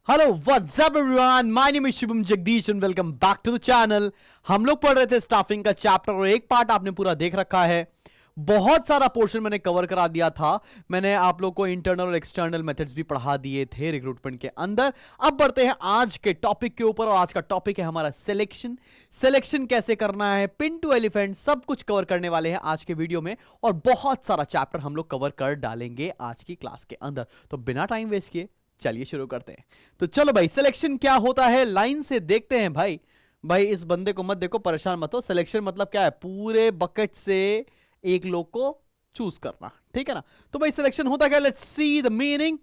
Hello what's up everyone, my name is Shubham Jagdish and welcome back to the channel. हम लोग पढ़ रहे थे स्टाफिंग का चैप्टर और एक पार्ट आपने पूरा देख रखा है। बहुत सारा पोर्शन मैंने कवर करा दिया था। मैंने आप लोग को इंटरनल और एक्सटर्नल मेथड्स भी पढ़ा दिए थे रिक्रूटमेंट के अंदर। अब बढ़ते हैं आज के टॉपिक के ऊपर और आज का टॉपिक है हमारा सिलेक्शन कैसे करना है, पिन टू एलिफेंट, सब कुछ कवर करने वाले हैं आज के वीडियो में और बहुत सारा चैप्टर हम लोग कवर कर डालेंगे आज की क्लास के अंदर। तो बिना टाइम वेस्ट किए चलिए शुरू करते हैं। तो चलो भाई, सिलेक्शन क्या होता है लाइन से देखते हैं। भाई इस बंदे को मत देखो, परेशान मत हो। सिलेक्शन मतलब क्या है? पूरे बकेट से एक लोग को चूज करना, ठीक है ना। तो भाई सिलेक्शन होता क्या? Let's see the meaning.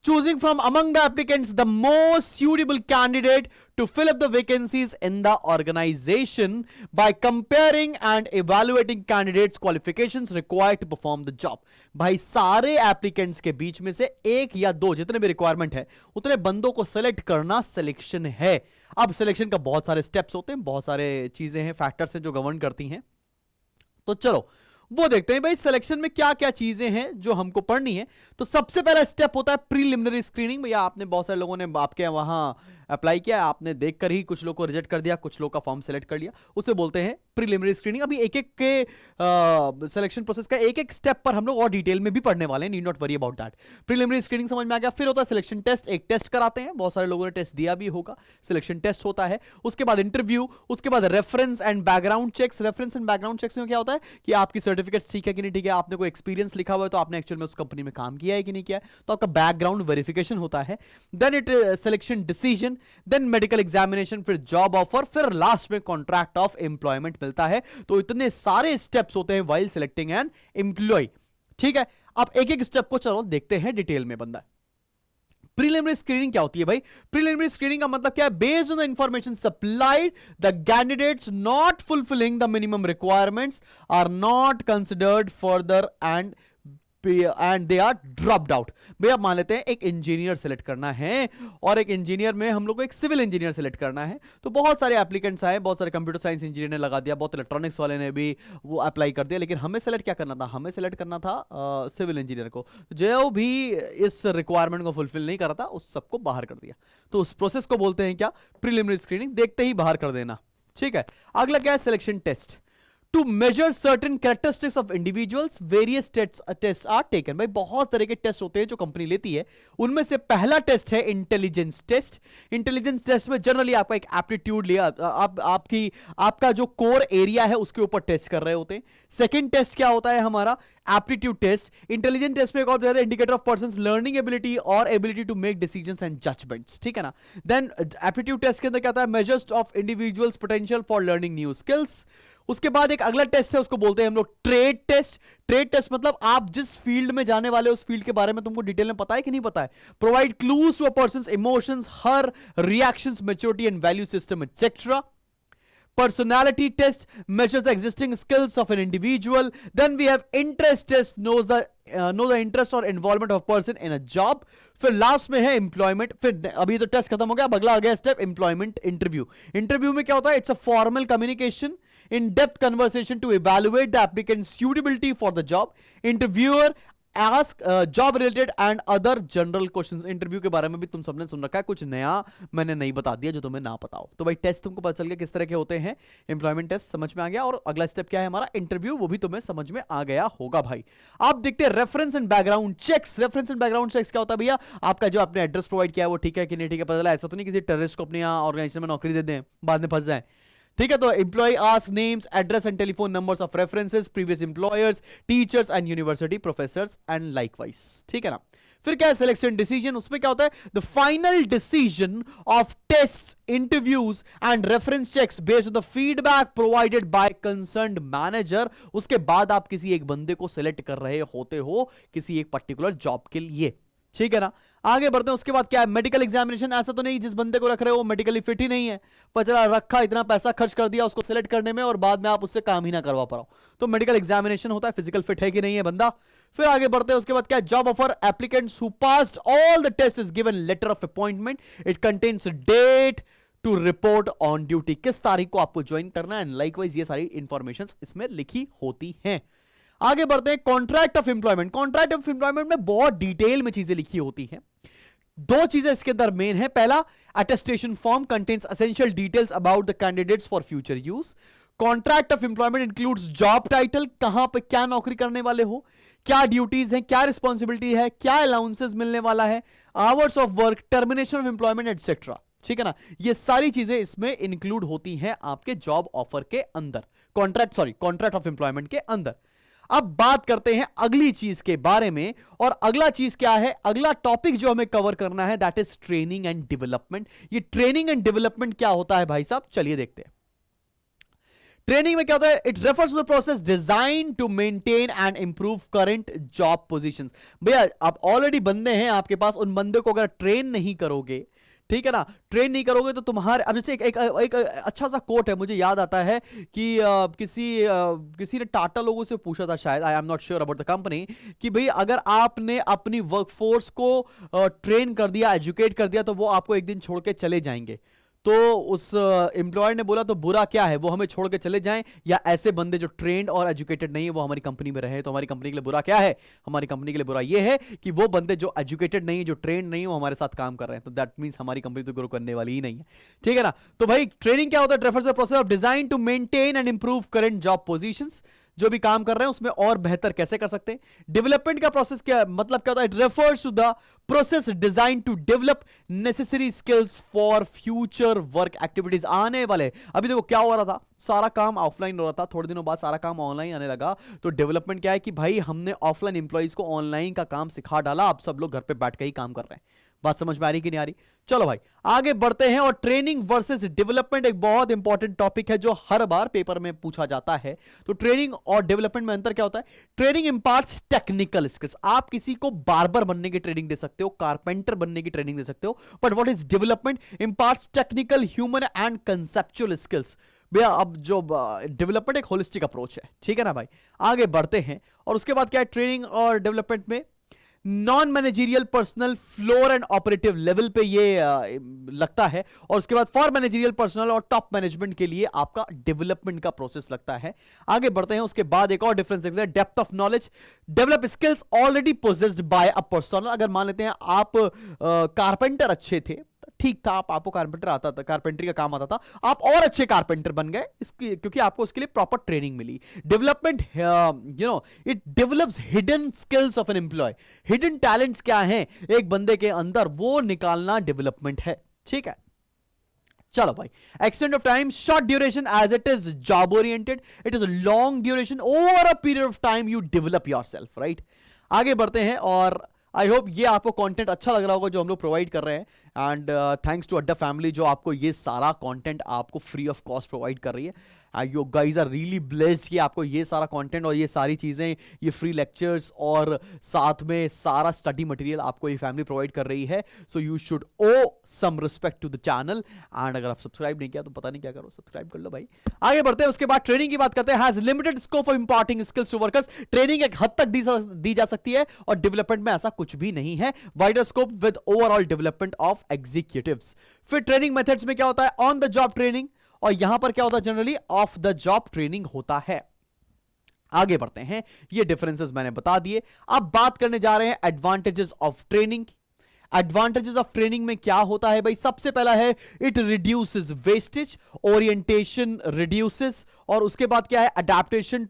Choosing from among the applicants the most suitable candidate to fill up the vacancies in the organization by comparing and evaluating candidates qualifications required to perform the job। भाई सारे applicants के बीच में से एक या दो, जितने भी रिक्वायरमेंट है उतने बंदों को सेलेक्ट करना सिलेक्शन है। अब सिलेक्शन का बहुत सारे स्टेप्स होते हैं, बहुत सारे चीजें हैं, फैक्टर्स हैं जो गवर्न करती हैं। तो चलो वो देखते हैं भाई सिलेक्शन में क्या क्या चीजें हैं जो हमको पढ़नी है। तो सबसे पहला स्टेप होता है प्रीलिमिनरी स्क्रीनिंग। भैया आपने बहुत सारे लोगों ने आपके वहां अप्लाई किया, आपने देखकर ही कुछ लोग को रिजेक्ट कर दिया, कुछ लोग का फॉर्म सेलेक्ट कर लिया, उसे बोलते हैं प्रीलिमिनरी स्क्रीनिंग। अभी एक एक के सिलेक्शन प्रोसेस का एक एक स्टेप पर हम लोग और डिटेल में भी पढ़ने वाले हैं, need not worry about that. Preliminary screening समझ में आ गया। फिर होता है सिलेक्शन टेस्ट। एक टेस्ट कराते हैं, बहुत सारे लोगों ने टेस्ट दिया भी होगा, सिलेक्शन टेस्ट होता है। उसके बाद इंटरव्यू, उसके बाद reference and background checks. Reference and background checks में क्या होता है कि आपकी सर्टिफिकेट ठीक है कि नहीं ठीक है, आपने कोई एक्सपीरियंस लिखा हुआ है तो आपने एक्चुअल में उस कंपनी में काम किया है कि नहीं किया है, तो आपका बैकग्राउंड वेरिफिकेशन होता है। Then it selection decision, then medical examination, फिर जॉब ऑफर, फिर लास्ट में कॉन्ट्रैक्ट ऑफ एम्प्लॉयमेंट मिलता है। तो इतने सारे स्टेप्स होते हैं व्हाइल सिलेक्टिंग एन एम्प्लॉय, ठीक है। अब एक एक स्टेप को चलो देखते हैं डिटेल में। बंदा प्रीलिमिनरी स्क्रीनिंग क्या होती है भाई? प्रीलिमिनरी स्क्रीनिंग का मतलब क्या है? Based on the information supplied, the candidates not fulfilling the minimum requirements are not considered further and they are dropped out. भैया मान लेते हैं एक इंजीनियर सेलेक्ट करना है और एक इंजीनियर में हम लोग को एक सिविल इंजीनियर सेलेक्ट करना है। तो बहुत सारे एप्लीकेंट्स आए, बहुत सारे कंप्यूटर साइंस इंजीनियर ने लगा दिया, बहुत इलेक्ट्रॉनिक्स वाले ने भी वो अप्लाई कर दिया, लेकिन हमें सेलेक्ट क्या करना था? हमें सेलेक्ट करना था सिविल इंजीनियर को। जो भी इस रिक्वायरमेंट को फुलफिल नहीं कर रहा था उस सबको बाहर कर दिया। तो उस प्रोसेस को बोलते हैं क्या? Preliminary screening. देखते ही बाहर कर देना, ठीक है। अगला क्या है? Selection test. To measure certain characteristics of individuals, various tests are taken। भाई बहुत तरह के टेस्ट होते हैं जो कंपनी लेती है। उनमें से पहला टेस्ट है इंटेलिजेंस टेस्ट। इंटेलिजेंस टेस्ट में जनरली आपका एक एप्टीट्यूड लिया, आपका जो कोर एरिया है उसके ऊपर टेस्ट कर रहे होते हैं। सेकंड टेस्ट क्या होता है हमारा? Aptitude test. इंटेलिजेंस टेस्ट में एक और indicator of person's learning ability और ability to make decisions and judgements, ठीक है ना। देन एप्टीट्यूड टेस्ट के अंदर क्या आता है? Measures of individuals potential for learning new skills. उसके बाद एक अगला टेस्ट है, उसको बोलते हैं हम लोग ट्रेड टेस्ट। ट्रेड टेस्ट मतलब आप जिस फील्ड में जाने वाले उस फील्ड के बारे में तुमको डिटेल में पता है कि नहीं पता है। Provide clues to a person's emotions, her reactions, maturity and value system etcetera. Personality test measures the existing skills of an individual. Then we have interest test, know the interest or involvement of a person in a job. फिर last में है employment. फिर अभी तो test खत्म हो गया, अब अगला आ गया स्टेप एम्प्लॉयमेंट इंटरव्यू। इंटरव्यू में क्या होता है? It's a formal communication, in depth conversation to evaluate the applicant's suitability for the job. Interviewer ask job related and other general questions। Interview के बारे में भी तुम सबने सुन रखा है, कुछ नया मैंने नहीं बता दिया जो तुम्हें ना पता हो। तो भाई टेस्ट तुमको पता चल गया किस तरह के होते हैं। एम्प्लॉयमेंट टेस्ट समझ में आ गया और अगला स्टेप क्या है हमारा? इंटरव्यू, वो भी तुम्हें समझ में आ गया होगा भाई। आप देखते हैं reference and background checks. Reference and background checks क्या होता है भैया? आपका जो आपने एड्रेस प्रोवाइड किया है वो ठीक है कि नहीं ठीक है, पता चला ऐसा तो नहीं किसी टेररिस्ट को अपनी ऑर्गेनाइजेशन में नौकरी दे दें बाद में फंस जाए, ठीक है। तो employ ask names, address and telephone numbers of references, previous employers, teachers and university professors and likewise, ठीक है ना। फिर क्या है? Selection decision. उसमें क्या होता है? The final decision of test, interviews and reference checks based on the feedback provided by concerned manager. उसके बाद आप किसी एक बंदे को सिलेक्ट कर रहे होते हो किसी एक पर्टिकुलर जॉब के लिए, ठीक है ना। आगे बढ़ते हैं। उसके बाद क्या है? Medical examination. ऐसा तो नहीं जिस बंदे को रख रहे हो वो मेडिकली फिट ही नहीं है, पर चला रखा, इतना पैसा खर्च कर दिया उसको सिलेक्ट करने में और बाद में आप उससे काम ही ना करवा पाओ, तो मेडिकल एग्जामिनेशन होता है, फिजिकल फिट है कि नहीं है बंदा। फिर आगे बढ़ते हैं। उसके बाद क्या है? Job offer. Applicants who passed all the test is given letter of appointment. It contains date to report on duty, किस तारीख को आपको ज्वाइन करना है, लाइकवाइज ये सारी इंफॉर्मेशन इसमें लिखी होती हैं। आगे बढ़ते हैं। Contract of employment. Contract of employment में बहुत डिटेल में चीजें लिखी होती हैं। दो चीजें इसके अंदर मेन है। पहला, attestation form contains essential details about the candidates for future use. Contract of employment includes job title, कहां पे क्या नौकरी करने वाले हो, क्या ड्यूटीज हैं, क्या रिस्पॉन्सिबिलिटी है, क्या अलाउंसेस मिलने वाला है, hours of work, termination of employment etcetera. ठीक है ना, ये सारी चीजें इसमें इंक्लूड होती हैं आपके जॉब ऑफर के अंदर, कॉन्ट्रैक्ट ऑफ एम्प्लॉयमेंट के अंदर। अब बात करते हैं अगली चीज के बारे में, और अगला चीज क्या है, अगला टॉपिक जो हमें कवर करना है that is training and development. ये ट्रेनिंग एंड डेवलपमेंट क्या होता है भाई साहब, चलिए देखते हैं। ट्रेनिंग में क्या होता है, it refers to the process design to maintain and improve current job positions. भैया आप ऑलरेडी बंदे हैं आपके पास, उन बंदे को अगर ट्रेन नहीं करोगे, ठीक है ना, ट्रेन नहीं करोगे तो तुम्हारे, अब जैसे एक अच्छा सा कोट है मुझे याद आता है कि किसी ने टाटा लोगों से पूछा था शायद, I am not sure about the company, कि भाई अगर आपने अपनी वर्कफोर्स को ट्रेन कर दिया, एजुकेट कर दिया, तो वो आपको एक दिन छोड़ के चले जाएंगे। तो उस एम्प्लॉयर ने बोला तो बुरा क्या है, वो हमें छोड़ के चले जाएं, या ऐसे बंदे जो ट्रेंड और एजुकेटेड नहीं है वो हमारी कंपनी में रहे, तो हमारी कंपनी के लिए बुरा क्या है, हमारी कंपनी के लिए बुरा ये है कि वो बंदे जो एजुकेटेड नहीं है, जो ट्रेंड नहीं है, वो हमारे साथ काम कर रहे हैं, तो दैट मींस हमारी कंपनी तो ग्रो करने वाली ही नहीं है। ठीक है ना, तो भाई ट्रेनिंग क्या होता है, refers the process of design to maintain and improve current job positions, जो भी काम कर रहे हैं उसमें और बेहतर कैसे कर सकते हैं। डेवलपमेंट का प्रोसेस क्या मतलब क्या होता है, it refers to the process design to develop necessary skills for future work activities. आने वाले, अभी देखो क्या हो रहा था, सारा काम ऑफलाइन हो रहा था, थोड़े दिनों बाद सारा काम ऑनलाइन आने लगा। तो डेवलपमेंट क्या है कि भाई हमने ऑफलाइन इंप्लॉइज को ऑनलाइन का काम सिखा डाला, अब सब लोग घर पे बैठ के ही काम कर रहे हैं। बात समझ में आ रही कि नहीं आ रही? चलो भाई आगे बढ़ते हैं। और ट्रेनिंग वर्सेस डेवलपमेंट एक बहुत इंपॉर्टेंट टॉपिक है जो हर बार पेपर में पूछा जाता है। तो ट्रेनिंग और डेवलपमेंट में अंतर क्या होता है? ट्रेनिंग इंपार्ट्स टेक्निकल स्किल्स, आप किसी को बार्बर बनने की ट्रेनिंग दे सकते हो, कारपेंटर बनने की ट्रेनिंग दे सकते हो, but what is development? Imparts technical, human and conceptual skills. भैया अब जो डेवलपमेंट एक होलिस्टिक अप्रोच है, ठीक है ना भाई। आगे बढ़ते हैं और उसके बाद क्या है, ट्रेनिंग और डेवलपमेंट में non managerial, personal, floor and operative level पे ये लगता है, और उसके बाद फॉर मैनेजरियल, पर्सनल और टॉप मैनेजमेंट के लिए आपका डेवलपमेंट का प्रोसेस लगता है। आगे बढ़ते हैं, उसके बाद एक और डिफरेंस है, depth of knowledge, develop skills already possessed by a person. अगर मान लेते हैं आप कारपेंटर अच्छे थे, ठीक था, आपको कारपेंटर आता था, कारपेंटरी का काम आता था, आप और अच्छे कारपेंटर बन गए इसकी, क्योंकि आपको उसके लिए प्रॉपर ट्रेनिंग मिली। Development it develops hidden skills of an employ. Hidden talents क्या हैं एक बंदे के अंदर, वो निकालना डेवलपमेंट है। ठीक है, चलो भाई। Extend of time, short duration as it is job oriented, it is long duration, over a period of time you develop yourself, right. आगे बढ़ते हैं और आई होप ये आपको कंटेंट अच्छा लग रहा होगा जो हम लोग प्रोवाइड कर रहे हैं, एंड थैंक्स टू अड्डा फैमिली जो आपको ये सारा कंटेंट आपको फ्री ऑफ कॉस्ट प्रोवाइड कर रही है। You guys are really blessed कि आपको ये सारा कंटेंट और ये सारी चीज़ें, ये फ्री लेक्चर्स और साथ में सारा स्टडी मटेरियल आपको ये फैमिली प्रोवाइड कर रही है। So you should owe some respect to the channel, and अगर आप सब्सक्राइब नहीं किया तो पता नहीं क्या करो, सब्सक्राइब कर लो भाई। आगे बढ़ते हैं, उसके बाद ट्रेनिंग की बात करते हैं। Has limited scope of imparting skills to workers, training एक हद तक दी जा सकती है, और डेवलपमेंट में ऐसा कुछ भी नहीं है। Wider scope with overall development of executives. फिर ट्रेनिंग मेथड्स में क्या होता है, ऑन द जॉब ट्रेनिंग, और यहां पर क्या होता है, generally of the job training होता है। आगे बढ़ते हैं, ये डिफरेंसेस मैंने बता दिए। अब बात करने जा रहे हैं advantages of training. Advantages of training में क्या होता है भाई, सबसे पहला है it reduces wastage, orientation reduces, और उसके बाद क्या है, adaptation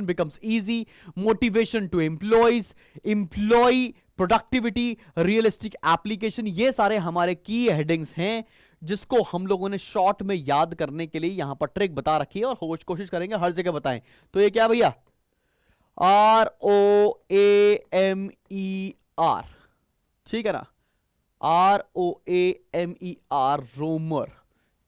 becomes easy, motivation to employees, employ productivity, realistic application. ये सारे हमारे की हेडिंग्स हैं जिसको हम लोगों ने शॉर्ट में याद करने के लिए यहां पर ट्रिक बता रखी है, और कोशिश करेंगे हर जगह बताएं। तो ये क्या भैया, ROAMER, ठीक है ना, ROAMER, रोमर।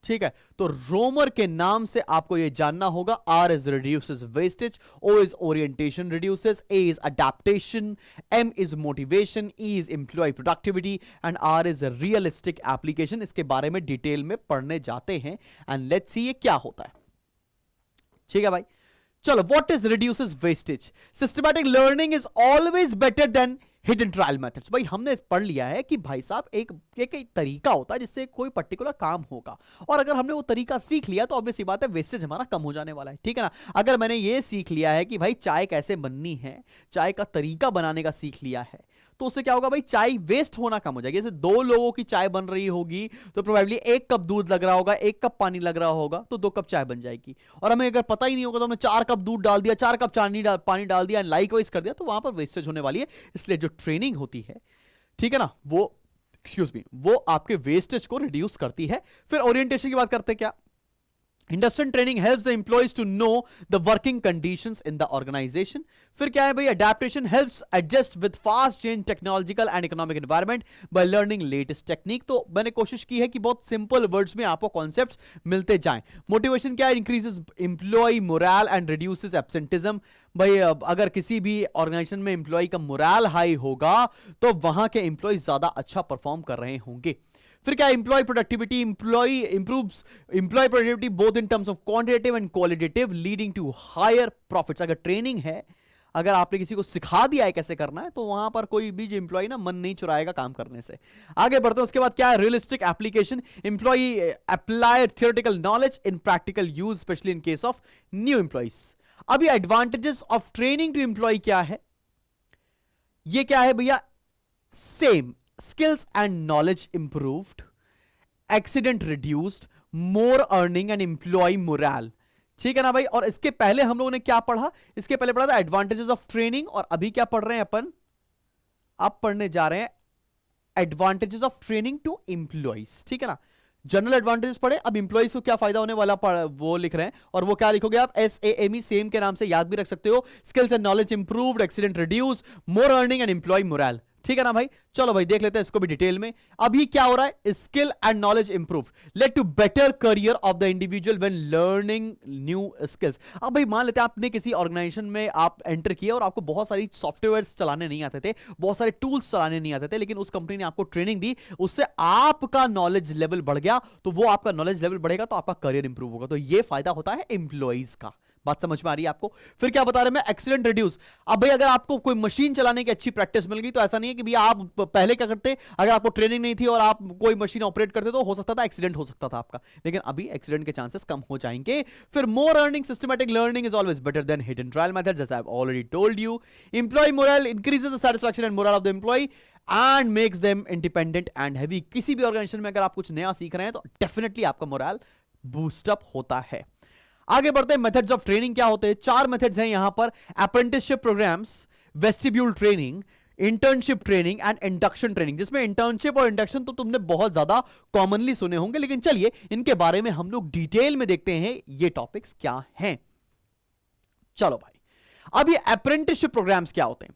ठीक है, तो रोमर के नाम से आपको यह जानना होगा। R is reduces wastage, O is orientation reduces, A is adaptation, M is motivation, E is employ productivity, and R is realistic application. इसके बारे में डिटेल में पढ़ने जाते हैं, एंड लेट्स सी ये क्या होता है। ठीक है भाई, चलो। What is reduces wastage? Systematic learning is always better then hidden trial methods. भाई हमने पढ़ लिया है कि भाई साहब एक तरीका होता है जिससे कोई पर्टिकुलर काम होगा, और अगर हमने वो तरीका सीख लिया तो ऑब्वियस सी बात है वेस्टेज हमारा कम हो जाने वाला है। ठीक है ना, अगर मैंने ये सीख लिया है कि भाई चाय कैसे बननी है, चाय का तरीका बनाने का सीख लिया है, तो उससे क्या होगा भाई, चाय वेस्ट होना कम हो जाएगी। जैसे 2 लोगों की चाय बन रही होगी तो प्रोबेबली 1 कप दूध लग रहा होगा, 1 कप पानी लग रहा होगा, तो 2 कप चाय बन जाएगी। और हमें अगर पता ही नहीं होगा तो हमने 4 कप दूध डाल दिया, 4 कप पानी डाल दिया, लाइक वाइज कर दिया, तो वहां पर वेस्टेज होने वाली है। इसलिए जो ट्रेनिंग होती है, ठीक है ना, वो एक्सक्यूज मी, वो आपके वेस्टेज को रिड्यूस करती है। फिर ओरिएंटेशन की बात करते हैं क्या, industrial training helps the employees to know the working conditions in the organisation. फिर क्या है भाई, adaptation helps adjust with fast change technological and economic environment by learning latest technique. तो मैंने कोशिश की है कि बहुत सिंपल वर्ड्स में आपको कॉन्सेप्ट्स मिलते जाएं। मोटिवेशन क्या है, increases employ moral and reduces absenteeism. भाई अगर किसी भी ऑर्गेनाइजेशन में एम्प्लॉय का मोरल हाई होगा तो वहां के एम्प्लॉय ज्यादा अच्छा परफॉर्म कर रहे होंगे। फिर क्या, employ productivity, employ productivity both in terms of quantitative and qualitative leading to higher profits. अगर ट्रेनिंग है, अगर आपने किसी को सिखा दिया है कैसे करना है, तो वहां पर कोई भी एम्प्लॉय ना मन नहीं चुराएगा काम करने से। आगे बढ़ते हैं, उसके बाद क्या है, realistic application, employ apply theoretical knowledge in practical use, specially in case of new employees. अभी advantages of training to employ क्या है, ये क्या है भैया, same skills and knowledge improved, accident reduced, more earning and employee morale। ठीक है ना भाई। और इसके पहले हम लोगों ने क्या पढ़ा, इसके पहले पढ़ा था एडवांटेजेस ऑफ ट्रेनिंग, और अभी क्या पढ़ रहे हैं अपन, अब पढ़ने जा रहे हैं advantages of training to employees. ठीक है ना, जनरल एडवांटेजेस पढ़े, अब एम्प्लॉइज को क्या फायदा होने वाला वो लिख रहे हैं। और वो क्या लिखोगे आप, SAME, सेम के नाम से याद भी रख सकते हो। Skills and knowledge improved, accident reduce, more earning and employ morale. ठीक है ना भाई, चलो भाई देख लेते हैं इसको भी डिटेल में। अभी क्या हो रहा है, skill and knowledge improve led to better career of the individual when learning new skills. अब भाई मान लेते हैं आपने किसी ऑर्गेनाइजेशन में आप एंटर किया और आपको बहुत सारी सॉफ्टवेयर चलाने नहीं आते थे, बहुत सारे टूल्स चलाने नहीं आते थे, लेकिन उस कंपनी ने आपको ट्रेनिंग दी, उससे आपका नॉलेज लेवल बढ़ गया। तो वो आपका नॉलेज लेवल बढ़ेगा तो आपका करियर इंप्रूव होगा। तो ये फायदा होता है एम्प्लॉइज का। बात समझ में आ रही है आपको। फिर क्या बता रहे हैं, एक्सीडेंट रिड्यूस। अब भाई अगर आपको कोई मशीन चलाने की अच्छी प्रैक्टिस मिल गई तो ऐसा नहीं है कि भैया आप पहले क्या करते, अगर आपको ट्रेनिंग नहीं थी और आप कोई मशीन ऑपरेट करते तो हो सकता था एक्सीडेंट हो सकता था आपका, लेकिन अभी एक्सीडेंट के चांसेस कम हो जाएंगे। फिर more earning, systematic learning is always better than hit and trial method, जैसे I have already told you. Employ morale increases the satisfaction and morale of the employ and makes them independent and heavy. किसी भी organisation में अगर आप कुछ नया सीख रहे हैं तो डेफिनेटली आपका मोरल बूस्टअप होता है। आगे बढ़ते हैं, मेथड्स ऑफ ट्रेनिंग क्या होते हैं। 4 मेथड्स हैं यहां पर, apprenticeship programs, vestibule training, internship training and induction training. जिसमें इंटर्नशिप और इंडक्शन तो तुमने बहुत ज्यादा कॉमनली सुने होंगे, लेकिन चलिए इनके बारे में हम लोग डिटेल में देखते हैं ये टॉपिक्स क्या हैं। चलो भाई, अब ये अप्रेंटिसशिप प्रोग्राम्स क्या होते हैं।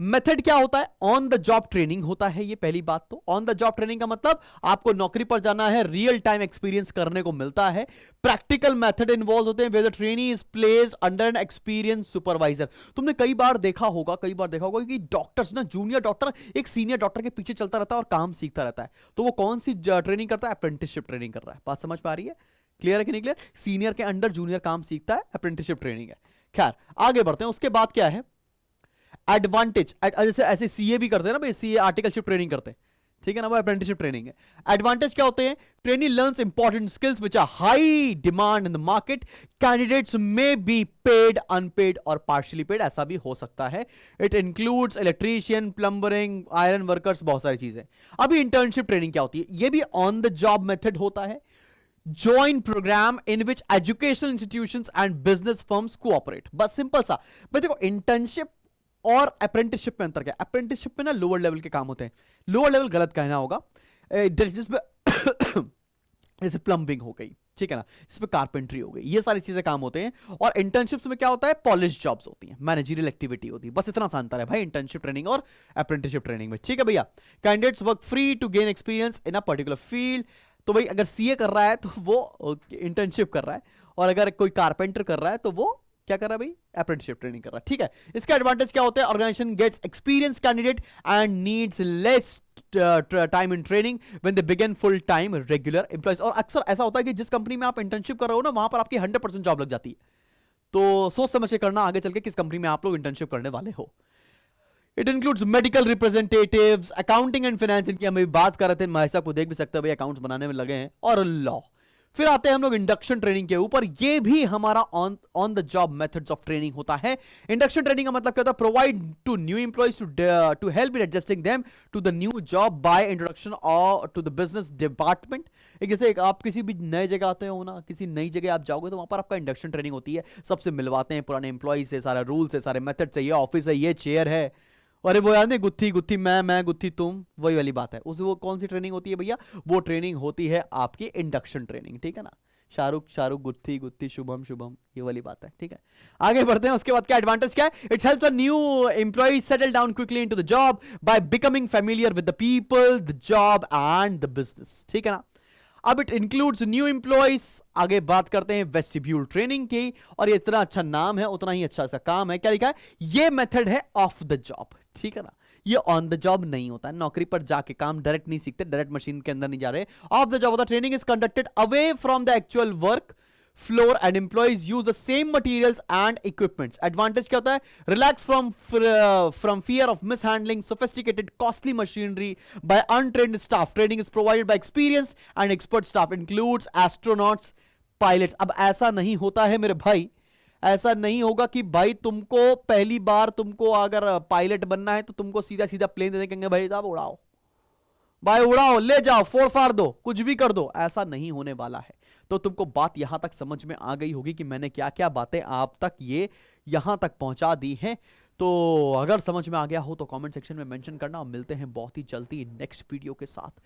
मेथड क्या होता है, ऑन द जॉब ट्रेनिंग होता है। ये पहली बात, तो ऑन द जॉब ट्रेनिंग का मतलब आपको नौकरी पर जाना है, रियल टाइम एक्सपीरियंस करने को मिलता है। प्रैक्टिकल मेथड इन्वॉल्व होते हैं where the trainee is placed under an experience supervisor. तुमने कई बार देखा होगा कि डॉक्टर्स ना, जूनियर डॉक्टर एक सीनियर डॉक्टर के पीछे चलता रहता है और काम सीखता रहता है। तो वो कौन सी ट्रेनिंग करता है, अप्रेंटिसशिप ट्रेनिंग कर रहा है। बात समझ पा रही है, क्लियर है कि नहीं क्लियर। सीनियर के अंडर जूनियर काम सीखता है, अप्रेंटिसशिप ट्रेनिंग है। खैर आगे बढ़ते हैं, उसके बाद क्या है, एडवांटेज। जैसे ऐसे सीए भी करते हैं ना भाई, सीए आर्टिकलशिप ट्रेनिंग करते हैं, ठीक है ना, वो अप्रेंटिसशिप ट्रेनिंग है। एडवांटेज क्या होते हैं, trainee learns important skills which are high demand in the market, candidates may be paid, unpaid और पार्शियली पेड, ऐसा भी हो सकता है। It includes electrician, plumbing, iron workers, बहुत सारी चीजें। अभी इंटर्नशिप ट्रेनिंग क्या होती है, ये भी ऑन द जॉब मेथड होता है। Joint program in which educational institutions and business firms cooperate. बस सिंपल सा भाई, देखो इंटर्नशिप और अप्रेंटिसशिप में अंतर क्या है। अप्रेंटिसशिप में ना लोअर लेवल के काम होते हैं, लोअर लेवल गलत कहना होगा, जिसमें जैसे प्लम्बिंग हो गई, ठीक है ना, जिसमें कारपेंट्री हो गई, ये सारी चीजें काम होते हैं। और इंटर्नशिप्स में क्या होता है, पॉलिश जॉब्स होती हैं, मैनेजरियल एक्टिविटी होती है। बस इतना सा अंतर है भाई इंटर्नशिप ट्रेनिंग और अप्रेंटिसशिप ट्रेनिंग में, ठीक है भैया। Candidates work free to gain experience in a particular field. तो भाई अगर सीए कर रहा है तो वो इंटर्नशिप कर रहा है, और अगर कोई कारपेंटर कर रहा है तो वो क्या कर रहा है भाई, अप्रेंटिसशिप ट्रेनिंग कर रहा है, ठीक है। इसका एडवांटेज क्या होता है, organization gets experience candidate and needs less time in training when they begin full time regular employees. और अक्सर ऐसा होता है कि जिस कंपनी में आप इंटर्नशिप कर रहे हो ना, वहां पर आपकी 100% जॉब लग जाती है। तो सोच समझ के करना आगे चल के किस कंपनी में आप लोग इंटर्नशिप करने वाले हो। It includes medical representatives, accounting and finance, इनकी हम बात कर रहे थे, भाई साहब को देख भी सकते हैं भाई, अकाउंट्स बनाने में लगे हैं, और लॉ। फिर आते हैं हम लोग इंडक्शन ट्रेनिंग के ऊपर। ये भी हमारा on the job methods of training होता है। इंडक्शन ट्रेनिंग का मतलब क्या होता है? Provide to new employees to help in adjusting them to the new job by introduction और टू द बिजनेस डिपार्टमेंट। जैसे आप किसी भी नए जगह आते हो ना, किसी नई जगह आप जाओगे तो वहां पर आपका इंडक्शन ट्रेनिंग होती है। सबसे मिलवाते हैं पुराने एम्प्लॉय से, सारे रूल्स है, सारे मेथड है, ये ऑफिस है, ये चेयर है। अरे वो याद नहीं, गुत्थी गुत्थी मैं गुत्थी तुम, वही वाली बात है। उस वो कौन सी ट्रेनिंग होती है भैया? वो ट्रेनिंग होती है आपकी इंडक्शन ट्रेनिंग, ठीक है ना। शाहरुख शाहरुख, गुत्थी गुत्थी, शुभम शुभम, ये वाली बात है, ठीक है। आगे बढ़ते हैं। उसके बाद क्या एडवांटेज क्या है? It's helps a new employ settle down quickly into the job by becoming familiar with the people, the job and the business, ठीक है ना। अब इट इंक्लूड्स न्यू एम्प्लॉइज। आगे बात करते हैं वेस्टिब्यूल ट्रेनिंग की, और ये इतना अच्छा नाम है उतना ही अच्छा सा काम है। क्या लिखा है? ये मेथड है ऑफ द जॉब, ठीक है ना। ये ऑन द जॉब नहीं होता है, नौकरी पर जाके काम डायरेक्ट नहीं सीखते, डायरेक्ट मशीन के अंदर नहीं जा रहे। ऑफ द जॉब होता training is conducted away from the actual work floor and employees use the same materials and equipments. Advantage क्या होता है? Relax from fear of mishandling sophisticated costly machinery by untrained staff. Training is provided by experienced and expert staff, includes astronauts, pilots. अब ऐसा नहीं होता है मेरे भाई, ऐसा नहीं होगा कि भाई तुमको पहली बार तुमको अगर पायलट बनना है तो तुमको सीधा सीधा प्लेन दे देंगे, भाई साहब उड़ाओ, भाई उड़ाओ, ले जाओ, फोड़ फाड़ दो, कुछ भी कर दो। ऐसा नहीं होने वाला है। तो तुमको बात यहां तक समझ में आ गई होगी कि मैंने क्या क्या बातें आप तक ये यहां तक पहुंचा दी हैं। तो अगर समझ में आ गया हो तो कमेंट सेक्शन में मेंशन करना। मिलते हैं बहुत ही जल्दी नेक्स्ट वीडियो के साथ।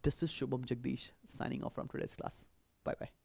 This is Shubham Jagdish signing off from today's class. Bye bye.